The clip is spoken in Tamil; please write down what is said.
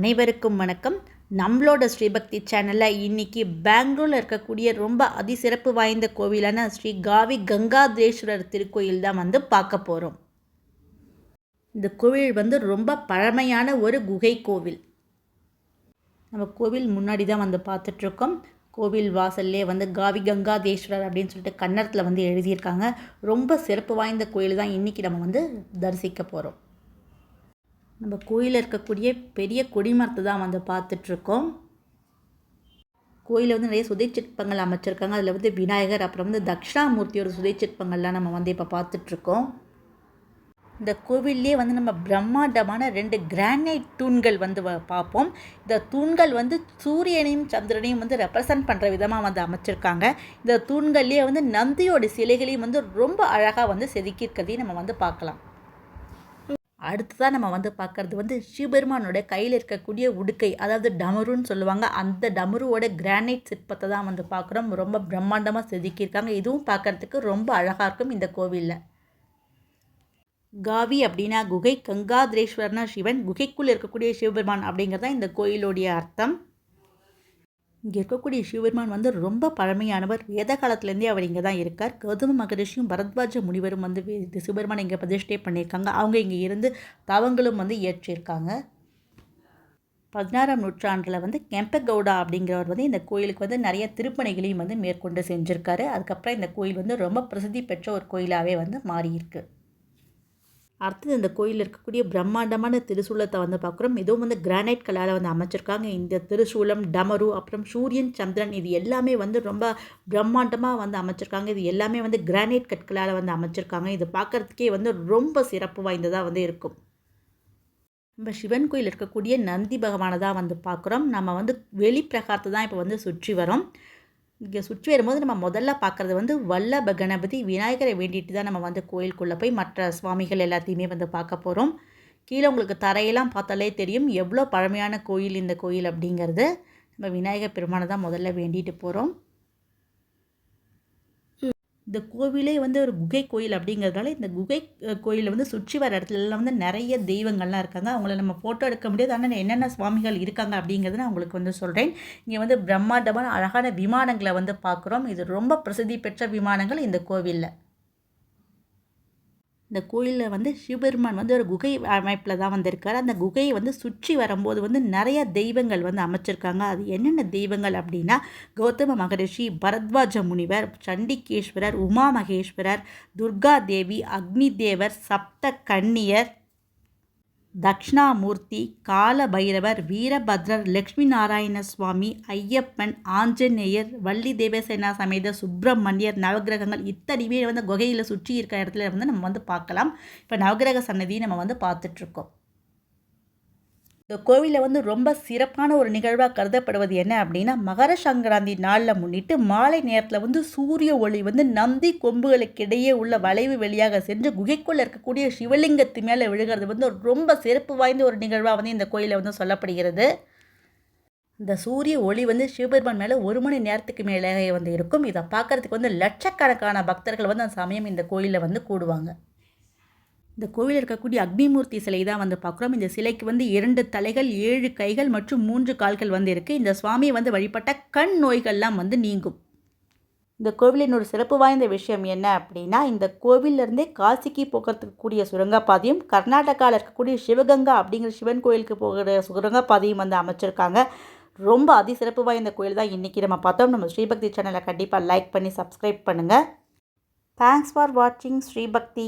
அனைவருக்கும் வணக்கம். நம்மளோட ஸ்ரீபக்தி சேனலில் இன்றைக்கி பெங்களூரில் இருக்கக்கூடிய ரொம்ப அதிசிறப்பு வாய்ந்த கோவிலான ஸ்ரீ காவி கங்காதரேஸ்வரர் திருக்கோயில் தான் பார்க்க போகிறோம். இந்த கோவில் ரொம்ப பழமையான ஒரு குகை கோவில். நம்ம கோவில் முன்னாடி தான் பார்த்துட்ருக்கோம். கோவில் வாசல்லே காவி கங்காதேஸ்வரர் அப்படின்னு சொல்லிட்டு கன்னடத்தில் எழுதியிருக்காங்க. ரொம்ப சிறப்பு வாய்ந்த கோயில் தான் இன்றைக்கி நம்ம தரிசிக்க போகிறோம். நம்ம கோயிலில் இருக்கக்கூடிய பெரிய கொடிமரத்தை தான் பார்த்துட்ருக்கோம். கோயிலில் நிறைய சுதை சிற்பங்கள் அமைச்சிருக்காங்க. அதில் விநாயகர் அப்புறம் தட்சிணாமூர்த்தியோட சுதை சிற்பங்கள்லாம் நம்ம இப்போ பார்த்துட்ருக்கோம். இந்த கோவில்லே நம்ம பிரம்மாண்டமான 2 கிரானைட் தூண்கள் பார்ப்போம். இந்த தூண்கள் சூரியனையும் சந்திரனையும் ரெப்ரசன்ட் பண்ணுற விதமாக அமைச்சிருக்காங்க. இந்த தூண்கள்லேயே நந்தியோட சிலைகளையும் ரொம்ப அழகாக செதுக்கியிருக்கிறதையும் நம்ம பார்க்கலாம். அடுத்ததான் நம்ம பார்க்குறது சிவபெருமானோட கையில் இருக்கக்கூடிய உடுக்கை, அதாவது டமருன்னு சொல்லுவாங்க. அந்த டமருவோட கிரானைட் சிற்பத்தை தான் பார்க்குறோம். ரொம்ப பிரம்மாண்டமாக செதுக்கியிருக்காங்க. இதுவும் பார்க்குறதுக்கு ரொம்ப அழகாக இருக்கும். இந்த கோவிலில் காவி அப்படின்னா குகை, கங்காதரேஸ்வரர்னா சிவன், குகைக்குள்ளே இருக்கக்கூடிய சிவபெருமான் அப்படிங்கிறது தான் இந்த கோயிலோடைய அர்த்தம். இங்கே இருக்கக்கூடிய சிவபெருமான் ரொம்ப பழமையானவர். வேத காலத்துலேருந்தே அவர் இங்கே தான் இருக்கார். கௌதம மகரிஷியும் பரத்வாஜ முனிவரும் சிவபெருமான் இங்கே பிரதிஷ்டை பண்ணியிருக்காங்க. அவங்க இங்கே இருந்து தவங்களும் ஏற்றிருக்காங்க. 16ஆம் நூற்றாண்டில் கெம்பகவுடா அப்படிங்கிறவர் இந்த கோயிலுக்கு நிறைய திருப்பணிகளையும் மேற்கொண்டு செஞ்சுருக்காரு. அதுக்கப்புறம் இந்த கோயில் ரொம்ப பிரசித்தி பெற்ற ஒரு கோயிலாகவே மாறியிருக்கு. அடுத்தது இந்த கோயிலில் இருக்கக்கூடிய பிரம்மாண்டமான திருசூலத்தை பார்க்குறோம். இதுவும் கிரானைட் கல்லால் அமைச்சிருக்காங்க. இந்த திருசூலம், டமரு, அப்புறம் சூரியன், சந்திரன் இது எல்லாமே ரொம்ப பிரம்மாண்டமாக அமைச்சிருக்காங்க. இது எல்லாமே கிரானைட் கற்களால் அமைச்சிருக்காங்க. இது பார்க்குறதுக்கே ரொம்ப சிறப்பு வாய்ந்ததாக இருக்கும். நம்ம சிவன் கோயில் இருக்கக்கூடிய நந்தி பகவானை தான் பார்க்குறோம். நம்ம வெளிப்பிரகாரத்தை தான் இப்போ சுற்றி வரோம். இங்கே சுற்றி வரும்போது நம்ம முதல்ல பார்க்குறது வல்லப கணபதி விநாயகரை வேண்டிட்டு தான் நம்ம கோயிலுக்குள்ளே போய் மற்ற சுவாமிகள் எல்லாத்தையுமே பார்க்க போகிறோம். கீழே உங்களுக்கு தரையெல்லாம் பார்த்தாலே தெரியும் எவ்வளோ பழமையான கோயில் இந்த கோயில் அப்படிங்கிறது. நம்ம விநாயகர் பெருமானை தான் முதல்ல வேண்டிட்டு போகிறோம். இந்த கோவிலே ஒரு குகை கோயில் அப்படிங்கிறதுனால இந்த குகை கோயிலில் சுற்றி வர இடத்துலலாம் நிறைய தெய்வங்கள்லாம் இருக்காங்க. அவங்கள நம்ம ஃபோட்டோ எடுக்க முடியாது. ஆனால் என்னென்ன சுவாமிகள் இருக்காங்க அப்படிங்கிறத நான் உங்களுக்கு சொல்கிறேன். இங்கே பிரம்மாண்டமான அழகான விமானங்களை பார்க்குறோம். இது ரொம்ப பிரசித்தி பெற்ற விமானங்கள் இந்த கோவிலில். இந்த கோயிலில் சிவபெருமான் ஒரு குகை அமைப்பில் தான் இருக்கார். அந்த குகையை சுற்றி வரும்போது நிறைய தெய்வங்கள் அமைச்சிருக்காங்க. அது என்னென்ன தெய்வங்கள் அப்படின்னா கௌதம மகரிஷி, பரத்வாஜ முனிவர், சண்டிகேஸ்வரர், உமா மகேஸ்வரர், துர்கா தேவி, அக்னி தேவர், சப்த கன்னியர், தட்சிணாமூர்த்தி, கால பைரவர், வீரபத்ரர், லக்ஷ்மி நாராயண சுவாமி, ஐயப்பன், ஆஞ்சநேயர், வள்ளி தேவசேனா சமேத சுப்பிரமணியர், நவகிரகங்கள் இத்தனையுமே குகையில் சுற்றி இருக்கிற இடத்துல நம்ம பார்க்கலாம். இப்போ நவகிரக சன்னதியை நம்ம பார்த்துட்ருக்கோம். இந்த கோவிலில் ரொம்ப சிறப்பான ஒரு நிகழ்வாக கருதப்படுவது என்ன அப்படின்னா மகர சங்கராந்தி நாளில் முன்னிட்டு மாலை நேரத்தில் சூரிய ஒளி நந்தி கொம்புகளுக்கிடையே உள்ள வளைவு வழியாக சென்று குகைக்குள்ளே இருக்கக்கூடிய சிவலிங்கத்து மேலே விழுகிறது ரொம்ப சிறப்பு வாய்ந்த ஒரு நிகழ்வாக இந்த கோயிலில் சொல்லப்படுகிறது. இந்த சூரிய ஒளி சிவபெருமான் மேலே 1 மணி நேரத்துக்கு மேலே இருக்கும். இதை பார்க்குறதுக்கு லட்சக்கணக்கான பக்தர்கள் அந்த சமயம் இந்த கோயிலில் கூடுவாங்க. இந்த கோவிலில் இருக்கக்கூடிய அக்னிமூர்த்தி சிலை தான் பார்க்குறோம். இந்த சிலைக்கு 2 தலைகள், 7 கைகள் மற்றும் 3 கால்கள் இருக்குது. இந்த சுவாமியை வழிபட்ட கண் நோய்கள்லாம் நீங்கும். இந்த கோவிலின் ஒரு சிறப்பு வாய்ந்த விஷயம் என்ன அப்படின்னா இந்த கோவிலிருந்தே காசிக்கு போகிறதுக்கு கூடிய சுரங்கப்பாதையும், கர்நாடகாவில் இருக்கக்கூடிய சிவகங்கா அப்படிங்கிற சிவன் கோயிலுக்கு போகிற சுரங்கப்பாதையும் அமைச்சிருக்காங்க. ரொம்ப அதிசிறப்பு வாய்ந்த கோயில் தான் இன்றைக்கி நம்ம பார்த்தோம். நம்ம ஸ்ரீபக்தி சேனலை கண்டிப்பாக லைக் பண்ணி சப்ஸ்கிரைப் பண்ணுங்கள். தேங்க்ஸ் ஃபார் வாட்சிங் ஸ்ரீபக்தி.